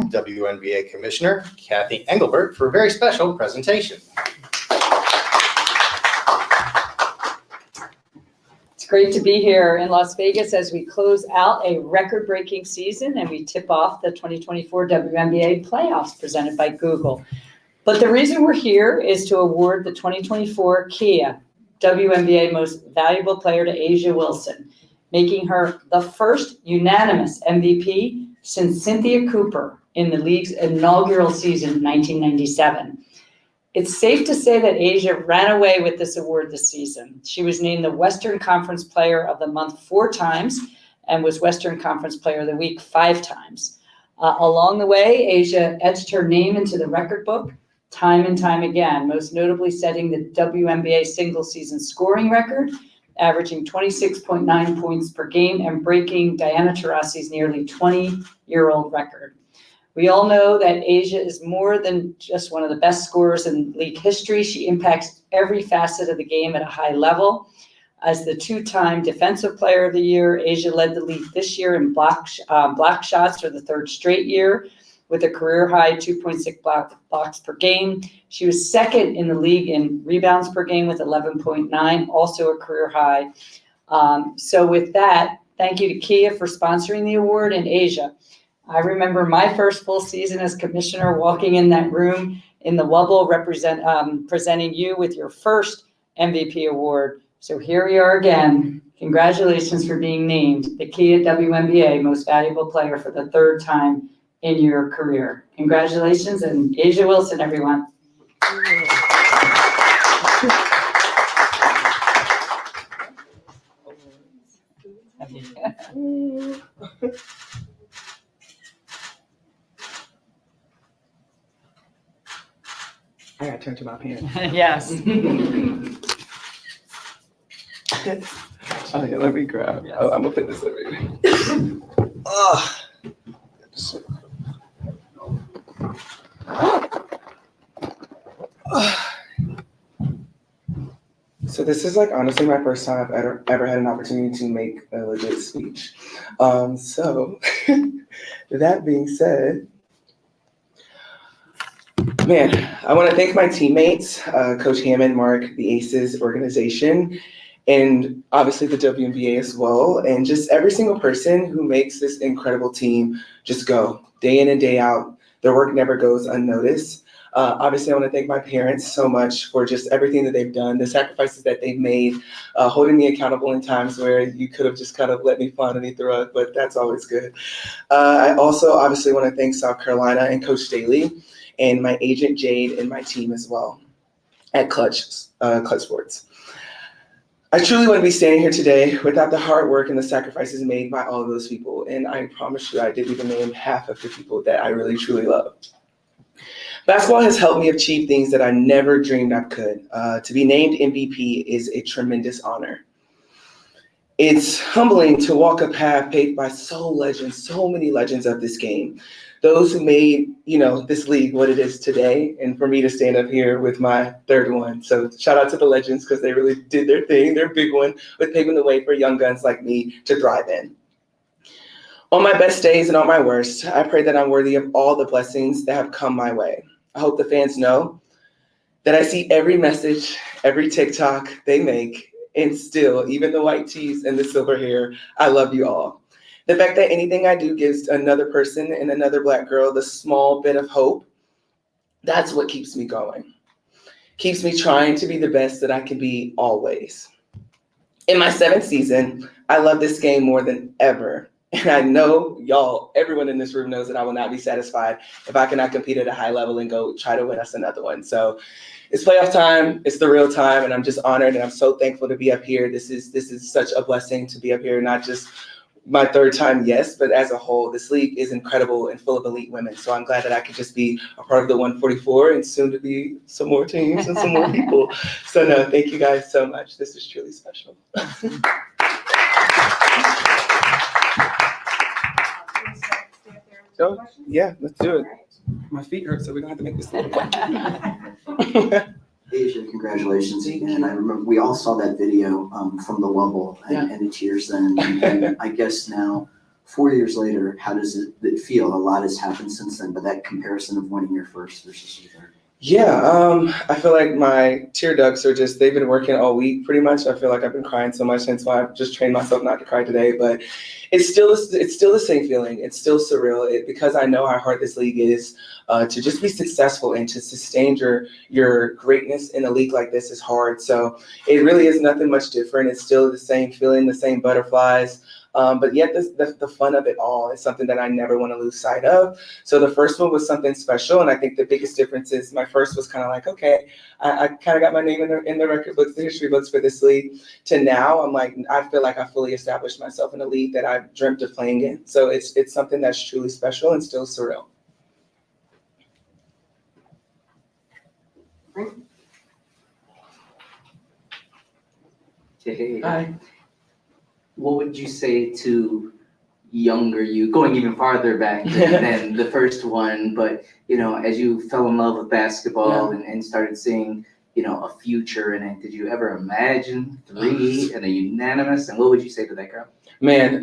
WNBA Commissioner Kathy Engelbert for a very special presentation. It's great to be here in Las Vegas as we close out a record-breaking season and we tip off the 2024 WNBA playoffs presented by Google. But the reason we're here is to award the 2024 Kia WNBA Most Valuable Player to A'ja Wilson, making her the first unanimous MVP since Cynthia Cooper in the league's inaugural season in 1997. It's safe to say that A'ja ran away with this award this season. She was named the Western Conference Player of the Month 4 times and was Western Conference Player of the Week 5 times. Along the way, A'ja etched her name into the record book time and time again, most notably setting the WNBA single season scoring record, averaging 26.9 points per game and breaking Diana Taurasi's nearly 20-year-old record. We all know that A'ja is more than just one of the best scorers in league history. She impacts every facet of the game at a high level. As the 2-time Defensive Player of the Year, A'ja led the league this year in block shots for the 3rd straight year, with a career-high 2.6 blocks per game. She was second in the league in rebounds per game with 11.9, also a career high. So with that, thank you to Kia for sponsoring the award and A'ja. I remember my first full season as commissioner walking in that room in the Wubble presenting you with your first MVP award. So here we are again. Congratulations for being named the Kia WNBA Most Valuable Player for the 3rd time in your career. Congratulations, and A'ja Wilson, everyone. I gotta turn to my pen. Yes. Okay, let me grab. Yes. Oh, I'm gonna put this over here. So this is like honestly my first time I've ever had an opportunity to make a legit speech. So that being said, man, I want to thank my teammates, Coach Hammond, Mark, the ACES organization, and obviously the WNBA as well, and just every single person who makes this incredible team just go day in and day out. Their work never goes unnoticed. Obviously, I want to thank my parents so much for just everything that they've done, the sacrifices that they've made, holding me accountable in times where you could have just kind of let me fall underneath the rug, but that's always good. I also obviously want to thank South Carolina and Coach Staley and my agent Jade and my team as well at Clutch Sports. I truly wouldn't be standing here today without the hard work and the sacrifices made by all of those people, and I promise you I didn't even name half of the people that I really truly love. Basketball has helped me achieve things that I never dreamed I could. To be named MVP is a tremendous honor. It's humbling to walk a path paved by so many legends of this game. Those who made, this league what it is today, and for me to stand up here with my 3rd one. So shout out to the legends because they really did their thing, their big one, with paving the way for young guns like me to thrive in. On my best days and on my worst, I pray that I'm worthy of all the blessings that have come my way. I hope the fans know that I see every message, every TikTok they make, and still, even the white tees and the silver hair, I love you all. The fact that anything I do gives another person and another Black girl the small bit of hope, that's what keeps me going. Keeps me trying to be the best that I can be always. In my 7th season, I love this game more than ever. And I know y'all, everyone in this room knows that I will not be satisfied if I cannot compete at a high level and go try to win us another one. So it's playoff time, it's the real time, and I'm just honored and I'm so thankful to be up here. This is such a blessing to be up here, not just my 3rd time, yes, but as a whole, this league is incredible and full of elite women. So I'm glad that I could just be a part of the 144 and soon to be some more teams and some more people. So no, thank you guys so much. This is truly special. Oh, yeah, let's do it. My feet hurt, so we're gonna have to make this a little quick. A'ja, congratulations again. I remember we all saw that video from the Wubble and the tears then. And I guess now 4 years later, how does it feel? A lot has happened since then, but that comparison of winning your first versus your third. Yeah, I feel like my tear ducts are just, they've been working all week pretty much. I feel like I've been crying so much, and so I've just trained myself not to cry today. But it's still the same feeling. It's still surreal because I know how hard this league is. To just be successful and to sustain your greatness in a league like this is hard. So it really is nothing much different. It's still the same feeling, the same butterflies. But yet the fun of it all is something that I never want to lose sight of. So the first one was something special, and I think the biggest difference is my first was kind of like, okay, I kind of got my name in the record books, the history books for this league. To now, I'm like, I feel like I fully established myself in a league that I've dreamt of playing in. So it's something that's truly special and still surreal. Hey, Hi. what would you say to younger you, going even farther back than the first one, but as you fell in love with basketball and started seeing, a future in it, did you ever imagine 3 and a unanimous? And what would you say to that girl? Man,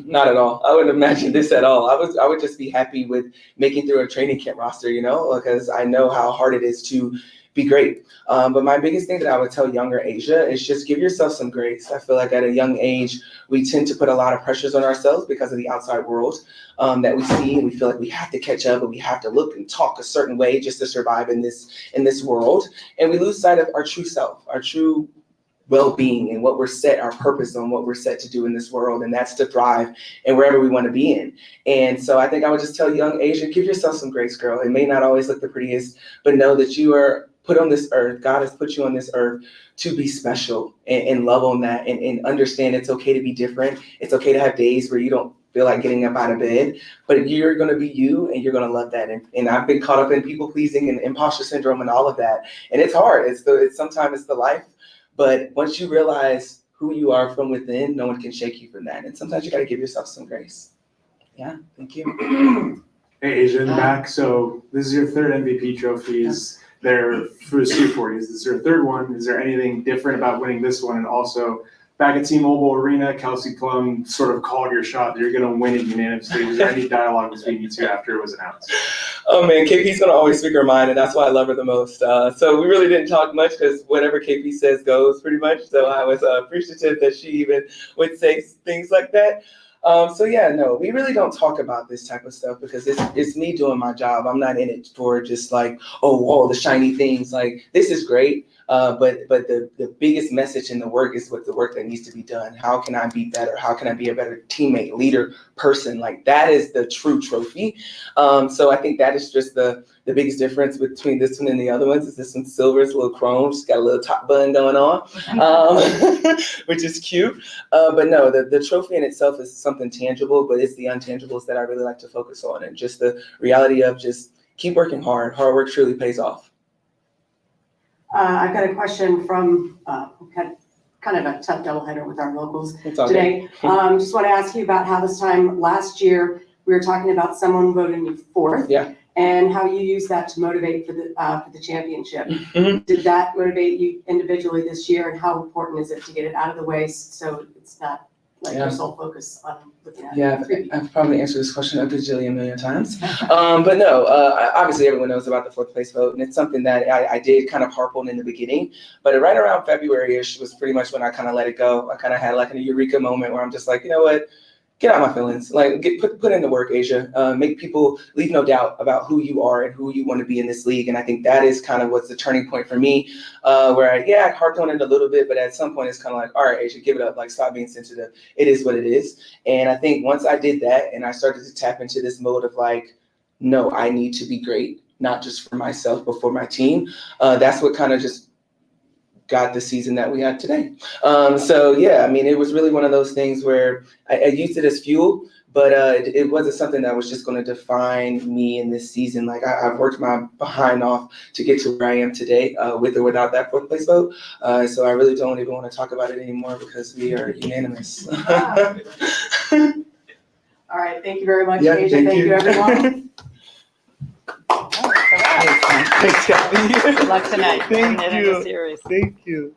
not at all. I wouldn't imagine this at all. I would just be happy with making through a training camp roster, because I know how hard it is to be great. But my biggest thing that I would tell younger Asia is just give yourself some grace. I feel like at a young age, we tend to put a lot of pressures on ourselves because of the outside world that we see, and we feel like we have to catch up and we have to look and talk a certain way just to survive in this world. And we lose sight of our true self, our true well-being, and what we're set, our purpose on what we're set to do in this world, and that's to thrive and wherever we want to be in. And so I think I would just tell young Asia, give yourself some grace, girl. It may not always look the prettiest, but know that you are put on this earth. God has put you on this earth to be special and love on that and understand it's okay to be different. It's okay to have days where you don't feel like getting up out of bed, but you're going to be you and you're going to love that. And I've been caught up in people pleasing and imposter syndrome and all of that. And it's hard. Sometimes it's the life. But once you realize who you are from within, no one can shake you from that. And sometimes you got to give yourself some grace. Yeah, thank you. Hey, Asia in the back. So this is your third MVP trophies. There for the Super 40s. This is your third one. Is there anything different about winning this one? And also, back at T-Mobile Arena, Kelsey Plum sort of called your shot that you're going to win it unanimously. Was there any dialogue between you two after it was announced? Oh man, KP's gonna always speak her mind, and that's why I love her the most. So we really didn't talk much because whatever KP says goes pretty much. So I was appreciative that she even would say things like that. So yeah, no, we really don't talk about this type of stuff because it's me doing my job. I'm not in it for just like, oh, the shiny things. Like, this is great. But the biggest message in the work is what the work that needs to be done. How can I be better? How can I be a better teammate, leader, person? Like, that is the true trophy. So I think that is just the biggest difference between this one and the other ones. Is this one's silver, it's a little chrome, just got a little top button going on, which is cute. But no, the trophy in itself is something tangible, but it's the untangibles that I really like to focus on, and just the reality of just keep working hard. Hard work truly pays off. I've got a question from kind of a tough doubleheader with our locals It's all today. Just want to ask you about how this time last year we were talking about someone voting you fourth. Yeah. And how you use that to motivate for the championship. Mhm. Did that motivate you individually this year, and how important is it to get it out of the way so it's not like your sole focus on looking at Yeah, it? I've probably answered this question a gajillion million times. But no, obviously everyone knows about the fourth place vote, and it's something that I did kind of harp on in the beginning. But right around February-ish was pretty much when I kind of let it go. I kind of had like a eureka moment where I'm just like, you know what? Get out my feelings. Like, put in the work, Asia. Make people leave no doubt about who you are and who you want to be in this league. And I think that is kind of what's the turning point for me, where I harped on it a little bit, but at some point it's kind of like, all right, Asia, give it up. Like, stop being sensitive. It is what it is. And I think once I did that and I started to tap into this mode of like, no, I need to be great, not just for myself, but for my team. That's what kind of just got the season that we had today. So yeah, I mean, it was really one of those things where I used it as fuel, but it wasn't something that was just going to define me in this season. Like, I've worked my behind off to get to where I am today, with or without that fourth place vote. So I really don't even want to talk about it anymore because we are unanimous. All right, thank you very much, Yeah, Asia. Thank you, everyone. Thanks, Kathy. Good luck tonight. Thank in the you. series. Thank you.